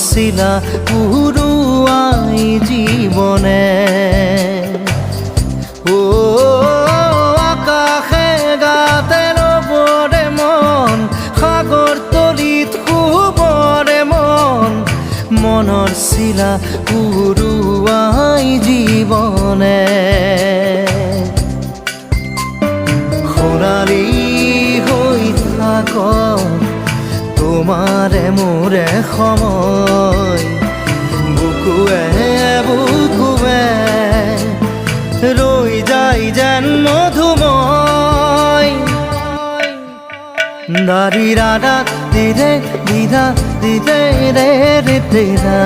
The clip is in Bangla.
শিলা পুরুয়াই জীবনে ও আকাশে গাতে রবরে মন সাগর তলিত শুবরে মন মনৰ শিলা পুরুয়াই জীবনে সোণালী হৈ থাক তোমাৰে মোৰে সময় বুকুৱে বুকুৱে ৰৈ যায় যেন মধুময় দাৰি ৰাধাত দিৰে দিৰা দিৰে ৰে দিৰা